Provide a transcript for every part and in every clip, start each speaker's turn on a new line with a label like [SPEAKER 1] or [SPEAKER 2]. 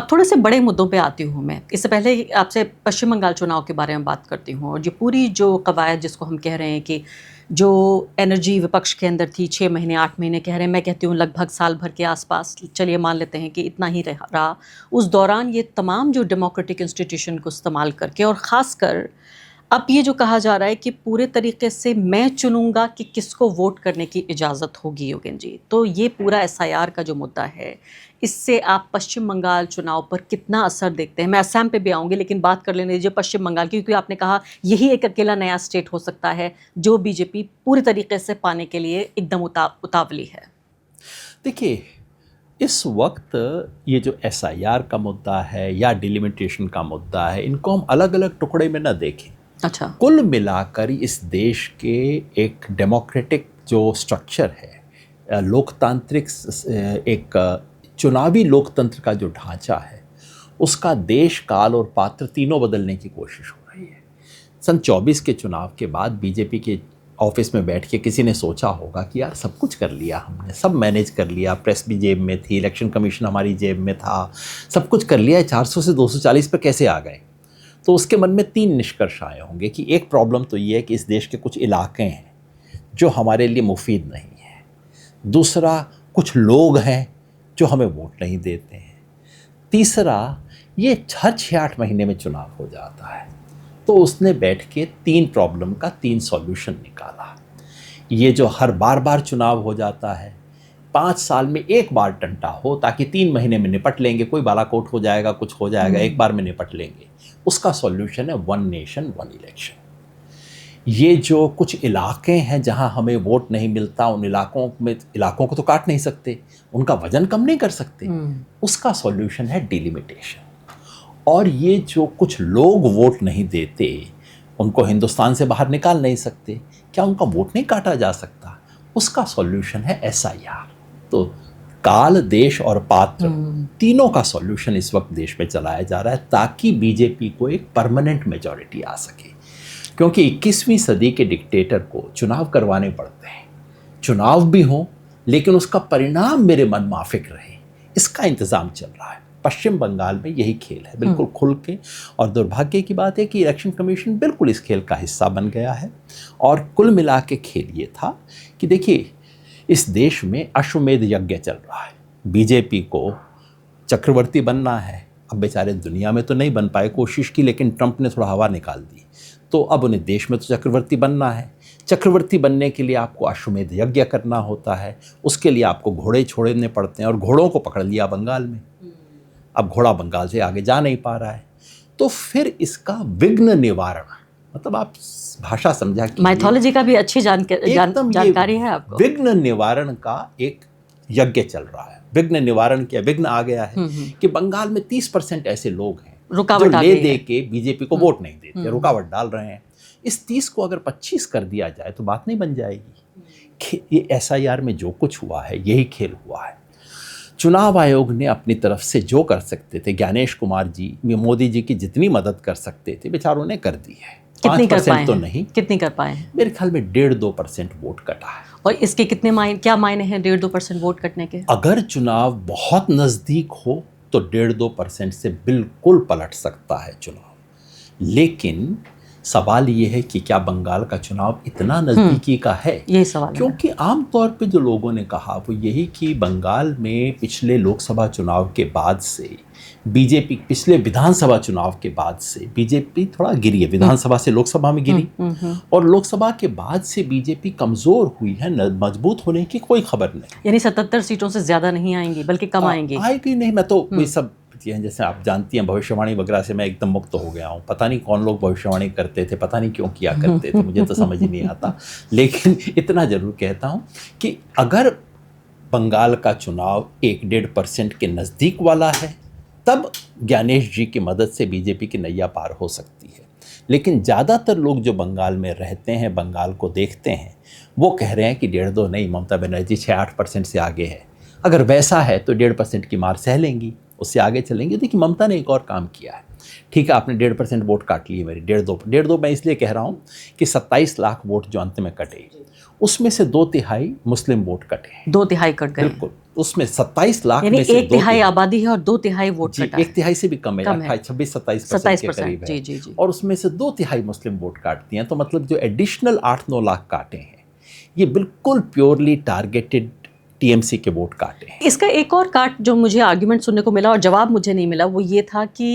[SPEAKER 1] अब थोड़े से बड़े मुद्दों पे आती हूँ मैं। इससे पहले आपसे पश्चिम बंगाल चुनाव के बारे में बात करती हूँ और ये पूरी जो कवायद जिसको हम कह रहे हैं कि जो एनर्जी विपक्ष के अंदर थी 6 महीने 8 महीने कह रहे हैं, मैं कहती हूँ लगभग साल भर के आसपास, चलिए मान लेते हैं कि इतना ही रहा। उस दौरान ये तमाम जो डेमोक्रेटिक इंस्टीट्यूशन को इस्तेमाल करके और ख़ासकर अब ये जो कहा जा रहा है कि पूरे तरीके से मैं चुनूंगा कि किसको वोट करने की इजाज़त होगी योगेन जी, तो ये पूरा एसआईआर का जो मुद्दा है, इससे आप पश्चिम बंगाल चुनाव पर कितना असर देखते हैं? मैं असम पे भी आऊँगी, लेकिन बात कर लेने दीजिए पश्चिम बंगाल की, क्योंकि आपने कहा यही एक अकेला नया स्टेट हो सकता है जो बीजेपी पूरी तरीके से पाने के लिए एकदम उतावली है।
[SPEAKER 2] देखिए, इस वक्त ये जो एसआईआर का मुद्दा है या डिलिमिटेशन का मुद्दा है, इनको हम अलग अलग टुकड़े में ना देखें।
[SPEAKER 1] अच्छा।
[SPEAKER 2] कुल मिलाकर इस देश के एक डेमोक्रेटिक जो स्ट्रक्चर है, लोकतांत्रिक एक चुनावी लोकतंत्र का जो ढांचा है, उसका देश काल और पात्र तीनों बदलने की कोशिश हो रही है। सन 24 के चुनाव के बाद बीजेपी के ऑफिस में बैठ के किसी ने सोचा होगा कि यार सब कुछ कर लिया हमने, सब मैनेज कर लिया, प्रेस भी जेब में थी, इलेक्शन कमीशन हमारी जेब में था, सब कुछ कर लिया है, 400 से 240 पे कैसे आ गए? तो उसके मन में 3 निष्कर्ष आए होंगे कि एक प्रॉब्लम तो ये है कि इस देश के कुछ इलाके हैं जो हमारे लिए मुफीद नहीं है, दूसरा कुछ लोग हैं जो हमें वोट नहीं देते हैं, तीसरा ये हर 6-8 महीने में चुनाव हो जाता है। तो उसने बैठ के 3 प्रॉब्लम का 3 सॉल्यूशन निकाला। ये जो हर बार चुनाव हो जाता है, 5 साल में एक बार टंटा हो ताकि 3 महीने में निपट लेंगे, कोई बालाकोट हो जाएगा, कुछ हो जाएगा, एक बार में निपट लेंगे, उसका सॉल्यूशन है 1 नेशन 1 इलेक्शन। ये जो कुछ इलाके हैं जहां हमें वोट नहीं मिलता, उन इलाकों को तो काट नहीं सकते, उनका वजन कम नहीं कर सकते, उसका सॉल्यूशन है डिलिमिटेशन। और ये जो कुछ लोग वोट नहीं देते, उनको हिंदुस्तान से बाहर निकाल नहीं सकते, क्या उनका वोट नहीं काटा जा सकता? उसका सॉल्यूशन है एसआईआर। तो काल, देश और पात्र तीनों का सॉल्यूशन इस वक्त देश में चलाया जा रहा है ताकि बीजेपी को एक परमानेंट मेजॉरिटी आ सके। क्योंकि 21वीं सदी के डिक्टेटर को चुनाव करवाने पड़ते हैं, चुनाव भी हों लेकिन उसका परिणाम मेरे मन माफिक रहे, इसका इंतज़ाम चल रहा है। पश्चिम बंगाल में यही खेल है, बिल्कुल खुल के। और दुर्भाग्य की बात है कि इलेक्शन कमीशन बिल्कुल इस खेल का हिस्सा बन गया है। और कुल मिला के खेल ये था कि देखिए, इस देश में अश्वमेध यज्ञ चल रहा है। बीजेपी को चक्रवर्ती बनना है। अब बेचारे दुनिया में तो नहीं बन पाए, कोशिश की, लेकिन ट्रंप ने थोड़ा हवा निकाल दी, तो अब उन्हें देश में तो चक्रवर्ती बनना है। चक्रवर्ती बनने के लिए आपको अश्वमेध यज्ञ करना होता है, उसके लिए आपको घोड़े छोड़ने पड़ते हैं, और घोड़ों को पकड़ लिया बंगाल में। अब घोड़ा बंगाल से आगे जा नहीं पा रहा है, तो फिर इसका विघ्न निवारण, मतलब आप भाषा समझा कि
[SPEAKER 1] माइथोलॉजी का भी अच्छी जानकारी है आपको।
[SPEAKER 2] विघ्न निवारण का एक यज्ञ चल रहा है। विघ्न निवारण क्या, विघ्न आ गया है कि बंगाल में 30% ऐसे लोग हैं जो ले दे के बीजेपी को वोट नहीं देते, रुकावट डाल रहे हैं। इस 30 को अगर 25 कर दिया जाए तो बात नहीं बन जाएगी। ये एसआईआर में जो कुछ हुआ है, यही खेल हुआ है। चुनाव आयोग ने अपनी तरफ से जो कर सकते थे, ज्ञानेश कुमार जी, मोदी जी की जितनी मदद कर सकते थे, बेचारों ने कर दी है।
[SPEAKER 1] कितनी कर पाए
[SPEAKER 2] तो नहीं,
[SPEAKER 1] कितनी कर पाए हैं?
[SPEAKER 2] मेरे ख्याल में 1.5-2% वोट कटा है।
[SPEAKER 1] और इसके कितने क्या मायने हैं 1.5-2% वोट कटने के?
[SPEAKER 2] अगर चुनाव बहुत नज़दीक हो तो 1.5-2% से बिल्कुल पलट सकता है चुनाव। लेकिन सवाल ये है कि क्या बंगाल का चुनाव इतना नज़दीकी का है?
[SPEAKER 1] यही सवाल है।
[SPEAKER 2] क्योंकि आमतौर पे जो लोगों ने कहा वो यही कि बंगाल में पिछले लोकसभा चुनाव के बाद से बीजेपी, पिछले विधानसभा चुनाव के बाद से बीजेपी थोड़ा गिरी है, विधानसभा से लोकसभा में गिरी, और लोकसभा के बाद से बीजेपी कमज़ोर हुई है, मजबूत होने की कोई खबर नहीं।
[SPEAKER 1] यानी 77 सीटों से ज़्यादा नहीं आएंगी, बल्कि कम आएंगी।
[SPEAKER 2] आएगी नहीं, मैं तो ये सब हैं, जैसे आप जानती हैं, भविष्यवाणी वगैरह से मैं एकदम मुक्त हो गया हूँ। पता नहीं कौन लोग भविष्यवाणी करते थे, पता नहीं क्यों किया करते थे, मुझे तो समझ ही नहीं आता। लेकिन इतना ज़रूर कहता हूँ कि अगर बंगाल का चुनाव 1-1.5% के नज़दीक वाला है, तब ज्ञानेश जी की मदद से बीजेपी की नैया पार हो सकती है। लेकिन ज़्यादातर लोग जो बंगाल में रहते हैं, बंगाल को देखते हैं, वो कह रहे हैं कि 1.5-2 नहीं, ममता बनर्जी 6-8% से आगे है। अगर वैसा है तो 1.5% की मार सह लेंगी, उससे आगे चलेंगे। देखिए, ममता ने एक और काम किया है। ठीक है, आपने 1.5% वोट काट लिए मेरी, 1.5 मैं इसलिए कह रहा हूँ कि 27 लाख वोट जो अंत में कटे, उसमें से 2/3 मुस्लिम वोट कटे।
[SPEAKER 1] 2/3 कट गए।
[SPEAKER 2] बिल्कुल। उसमें 27 लाख
[SPEAKER 1] यानी
[SPEAKER 2] में से
[SPEAKER 1] 1/3 आबादी है और 2/3 वोट
[SPEAKER 2] जी,
[SPEAKER 1] कटा है।
[SPEAKER 2] 1/3 से भी कम है,
[SPEAKER 1] कम है।
[SPEAKER 2] 26-27% के
[SPEAKER 1] 27%,
[SPEAKER 2] करीब है।
[SPEAKER 1] जी जी जी।
[SPEAKER 2] और उसमें से 2/3 मुस्लिम वोट काटती हैं, तो मतलब जो एडिशनल 8-9 लाख काटे हैं, ये बिल्कुल प्योरली टारगेटेड टीएमसी के वोट काटे हैं।
[SPEAKER 1] इसका एक और काट जो मुझे आर्ग्यूमेंट सुनने को मिला और जवाब मुझे नहीं मिला, वो ये था कि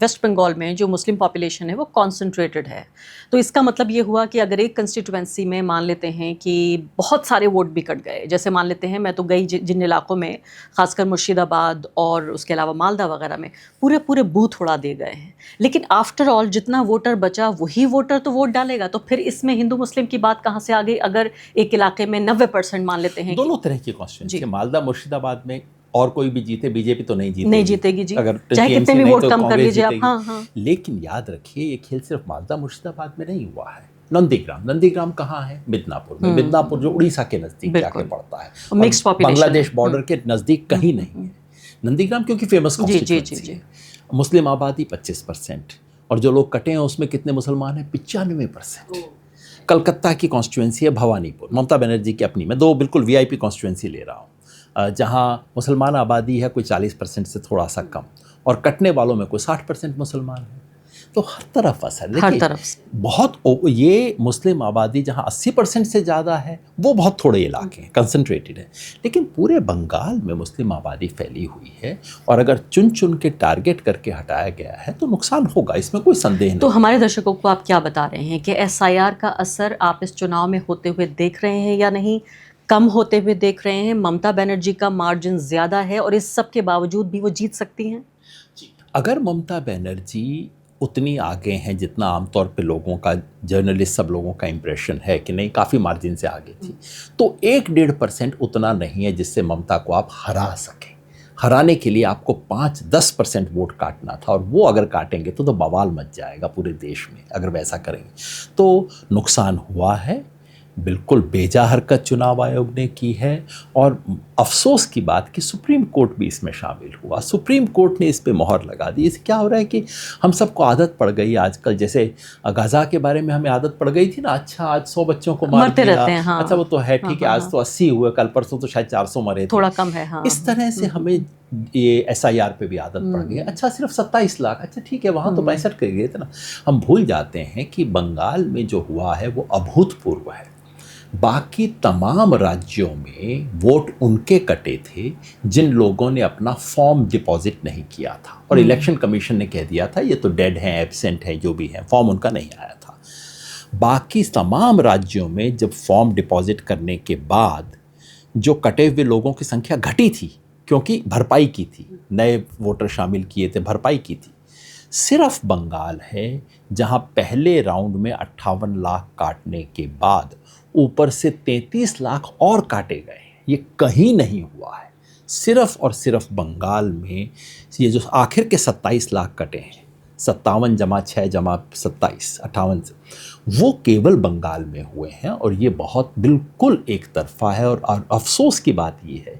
[SPEAKER 1] वेस्ट बंगाल में जो मुस्लिम पॉपुलेशन है वो कॉन्सेंट्रेटेड है। तो इसका मतलब ये हुआ कि अगर एक कंस्टिट्यूएंसी में मान लेते हैं कि बहुत सारे वोट भी कट गए, जैसे मान लेते हैं मैं तो गई जिन इलाकों में, खासकर मुर्शिदाबाद और उसके अलावा मालदा वगैरह में पूरे पूरे बूथ उड़ा दिए गए हैं, लेकिन आफ्टर ऑल जितना वोटर बचा वही वोटर तो वोट डालेगा। तो फिर इसमें हिंदू मुस्लिम की बात कहाँ से आ गई, अगर एक इलाके में 90% मान लेते हैं
[SPEAKER 2] दोनों तरह की कॉन्स्टिट्यूंसी, मालदा मुर्शिदाबाद में और कोई भी जीते, बीजेपी तो नहीं
[SPEAKER 1] जीतेगी जी,
[SPEAKER 2] अगर
[SPEAKER 1] चाहे कितने भी
[SPEAKER 2] नहीं
[SPEAKER 1] वोट
[SPEAKER 2] तो
[SPEAKER 1] कम कर
[SPEAKER 2] कांग्रेस
[SPEAKER 1] लीजिए आप।
[SPEAKER 2] जीतेगी।
[SPEAKER 1] हाँ हाँ।
[SPEAKER 2] लेकिन याद रखिए, ये खेल सिर्फ मालदा मुर्शिदाबाद में नहीं हुआ है। नंदीग्राम कहाँ है? मिदनापुर में। मिदनापुर जो उड़ीसा के नज़दीक जाके पड़ता है,
[SPEAKER 1] मिक्स्ड पॉपुलेशन,
[SPEAKER 2] बांग्लादेश बॉर्डर के नज़दीक कहीं नहीं है। नंदीग्राम क्योंकि फेमस कॉन्स्टिट्यूएंसी है। मुस्लिम आबादी 25%, और जो लोग कटे हैं उसमें कितने मुसलमान हैं? 95%। कलकत्ता की कॉन्स्टिट्यूएंसी है भवानीपुर, ममता बनर्जी की अपनी, मैं दो बिल्कुल वीआईपी कॉन्स्टिट्यूएंसी ले रहा हूँ, जहाँ मुसलमान आबादी है कोई 40% से थोड़ा सा कम, और कटने वालों में कोई 60% मुसलमान है। तो हर तरफ असर, देखिए बहुत, ये मुस्लिम आबादी जहाँ 80% से ज़्यादा है वो बहुत थोड़े इलाके हैं, कंसंट्रेटेड है, लेकिन पूरे बंगाल में मुस्लिम आबादी फैली हुई है, और अगर चुन चुन के टारगेट करके हटाया गया है तो नुकसान होगा, इसमें कोई संदेह नहीं।
[SPEAKER 1] तो हमारे दर्शकों को आप क्या बता रहे हैं कि एसआईआर का असर आप इस चुनाव में होते हुए देख रहे हैं या नहीं, कम होते हुए देख रहे हैं? ममता बनर्जी का मार्जिन ज़्यादा है और इस सब के बावजूद भी वो जीत सकती हैं?
[SPEAKER 2] अगर ममता बनर्जी उतनी आगे हैं जितना आमतौर पे लोगों का, जर्नलिस्ट सब लोगों का इम्प्रेशन है कि नहीं काफ़ी मार्जिन से आगे थी, तो 1-1.5% उतना नहीं है जिससे ममता को आप हरा सकें। हराने के लिए आपको 5-10% वोट काटना था, और वो अगर काटेंगे तो बवाल मच जाएगा पूरे देश में अगर वैसा करेंगे। तो नुकसान हुआ है, बिल्कुल बेजा हरकत चुनाव आयोग ने की है, और अफसोस की बात कि सुप्रीम कोर्ट भी इसमें शामिल हुआ। सुप्रीम कोर्ट ने इस पे मोहर लगा दी। इससे क्या हो रहा है कि हम सबको आदत पड़ गई आजकल, जैसे गाज़ा के बारे में हमें आदत पड़ गई थी ना, अच्छा आज 100 बच्चों को मार दिया, रहते हैं, हाँ। अच्छा वो तो है ठीक है, आज तो 80 हुए, कल परसों तो शायद 400 मरे थे,
[SPEAKER 1] थोड़ा कम है, हाँ।
[SPEAKER 2] इस तरह से हमें ये एसआईआर पे भी आदत पड़ गई है। अच्छा सिर्फ 27 लाख, अच्छा ठीक है, वहाँ तो 65 कर गए थे ना। हम भूल जाते हैं कि बंगाल में जो हुआ है वो अभूतपूर्व है। बाकी तमाम राज्यों में वोट उनके कटे थे जिन लोगों ने अपना फॉर्म डिपॉजिट नहीं किया था, और इलेक्शन कमीशन ने कह दिया था ये तो डेड हैं, एब्सेंट हैं, जो भी हैं, फॉर्म उनका नहीं आया था। बाकी तमाम राज्यों में जब फॉर्म डिपॉजिट करने के बाद जो कटे हुए लोगों की संख्या घटी थी, क्योंकि भरपाई की थी, नए वोटर शामिल किए थे, भरपाई की थी। सिर्फ बंगाल है जहां पहले राउंड में 58 लाख काटने के बाद ऊपर से 33 लाख और काटे गए। ये कहीं नहीं हुआ है, सिर्फ और सिर्फ बंगाल में ये जो आखिर के 27 लाख कटे हैं, 57 जमा 6 जमा 27, 58 से, वो केवल बंगाल में हुए हैं, और ये बहुत बिल्कुल एक तरफा है। और अफसोस की बात ये है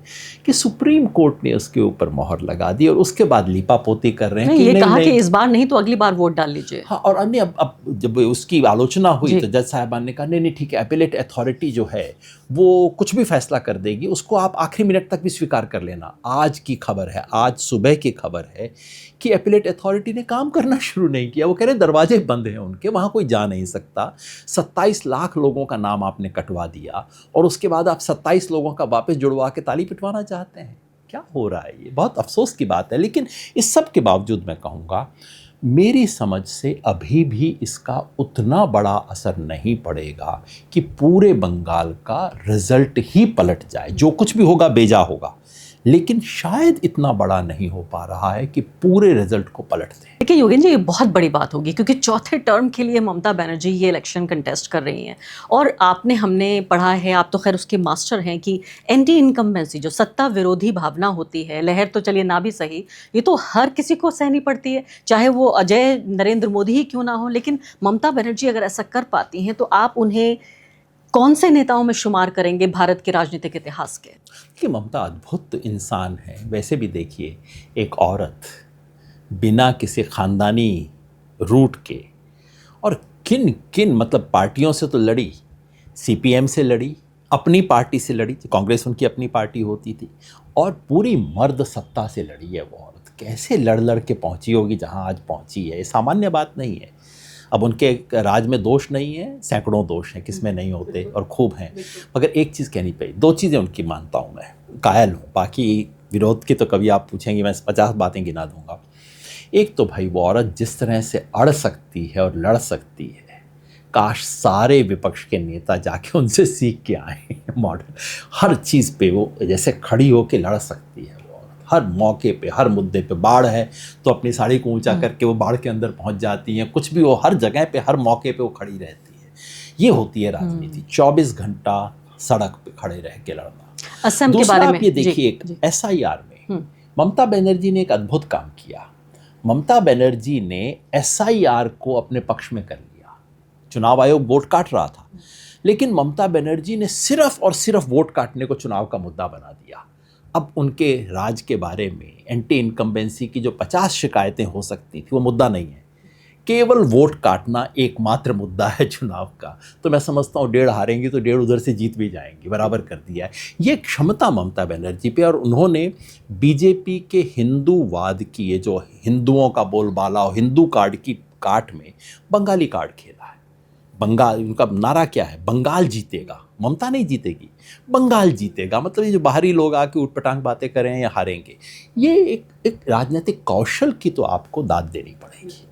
[SPEAKER 2] कि सुप्रीम कोर्ट ने उसके ऊपर मोहर लगा दी, और उसके बाद लीपापोती कर रहे हैं
[SPEAKER 1] कि ये कहा कि इस बार नहीं तो अगली बार वोट डाल लीजिए।
[SPEAKER 2] हाँ, और अन्य अब जब उसकी आलोचना हुई तो जज साहबान ने कहा नहीं ठीक है, अपीलेट अथॉरिटी जो है वो कुछ भी फैसला कर देगी, उसको आप आखिरी मिनट तक भी स्वीकार कर लेना। आज की खबर है, आज सुबह की खबर है कि अपीलेट अथॉरिटी ने काम करना शुरू नहीं किया। वो कह रहे दरवाजे बंद हैं उनके, वहाँ कोई जा नहीं सकता। 27 लाख लोगों का नाम आपने कटवा दिया, और उसके बाद आप 27 लोगों का वापस जुड़वा के ताली पिटवाना चाहते हैं। क्या हो रहा है? ये बहुत अफसोस की बात है। लेकिन इस सब के बावजूद मैं कहूँगा, मेरी समझ से अभी भी इसका उतना बड़ा असर नहीं पड़ेगा कि पूरे बंगाल का रिजल्ट ही पलट जाए। जो कुछ भी होगा बेजा होगा, लेकिन शायद इतना बड़ा नहीं हो पा रहा है कि पूरे रिजल्ट को पलट दें।
[SPEAKER 1] देखिए योगेन जी, ये बहुत बड़ी बात होगी क्योंकि चौथे टर्म के लिए ममता बनर्जी ये इलेक्शन कंटेस्ट कर रही हैं, और हमने पढ़ा है, आप तो खैर उसके मास्टर हैं, कि एंटी इनकम्बेंसी, जो सत्ता विरोधी भावना होती है, लहर तो चलिए ना भी सही, ये तो हर किसी को सहनी पड़ती है, चाहे वो अजय नरेंद्र मोदी ही क्यों ना हो। लेकिन ममता बनर्जी अगर ऐसा कर पाती हैं तो आप उन्हें कौन से नेताओं में शुमार करेंगे भारत के राजनीतिक इतिहास के?
[SPEAKER 2] कि ममता अद्भुत इंसान है। वैसे भी देखिए, एक औरत बिना किसी ख़ानदानी रूट के, और किन किन मतलब पार्टियों से तो लड़ी, सीपीएम से लड़ी, अपनी पार्टी से लड़ी थी, कांग्रेस उनकी अपनी पार्टी होती थी, और पूरी मर्द सत्ता से लड़ी है वो औरत। कैसे लड़ लड़ के पहुंची होगी जहां आज पहुंची है, ये सामान्य बात नहीं है। अब उनके राज में दोष नहीं है, सैकड़ों दोष हैं, किसमें नहीं होते, और खूब हैं। मगर एक चीज़ कहनी पड़ी, दो चीज़ें उनकी मानता हूँ मैं, कायल हूँ। बाकी विरोध की तो कभी आप पूछेंगे मैं 50 बातें गिना दूंगा। एक तो भाई वो औरत जिस तरह से अड़ सकती है और लड़ सकती है, काश सारे विपक्ष के नेता जाके उनसे सीख के आए। मॉडल हर चीज़ पे वो जैसे खड़ी होके लड़ सकती है वो औरत, हर मौके पे, हर मुद्दे पे। बाढ़ है तो अपनी साड़ी को ऊंचा करके वो बाढ़ के अंदर पहुंच जाती हैं, कुछ भी हो, हर जगह पे, हर मौके पे वो खड़ी रहती है। ये होती है राजनीति, 24 घंटा सड़क पे खड़े रह के लड़ना।
[SPEAKER 1] असम के
[SPEAKER 2] दूसरा
[SPEAKER 1] बारे
[SPEAKER 2] आप
[SPEAKER 1] में
[SPEAKER 2] ये देखिए, SIR में ममता बनर्जी ने एक अद्भुत काम किया। ममता बनर्जी ने SIR को अपने पक्ष में कर लिया। चुनाव आयोग वोट काट रहा था, लेकिन ममता बनर्जी ने सिर्फ और सिर्फ वोट काटने को चुनाव का मुद्दा बना दिया। अब उनके राज के बारे में, एंटी इनकम्बेंसी की जो 50 शिकायतें हो सकती थी, वो मुद्दा नहीं है। केवल वोट काटना एकमात्र मुद्दा है चुनाव का। तो मैं समझता हूँ 1.5 हारेंगी तो 1.5 उधर से जीत भी जाएंगी, बराबर कर दिया है। ये क्षमता ममता बनर्जी पे, और उन्होंने बीजेपी के हिंदूवाद की, ये जो हिंदुओं का बोलबाला और हिंदू कार्ड की काट में बंगाली कार्ड खेला है। बंगाल, उनका नारा क्या है? बंगाल जीतेगा, ममता नहीं जीतेगी, बंगाल जीतेगा। मतलब ये जो बाहरी लोग आके उटपटांग बातें करें या हारेंगे, ये एक राजनीतिक कौशल की तो आपको दाद देनी पड़ेगी।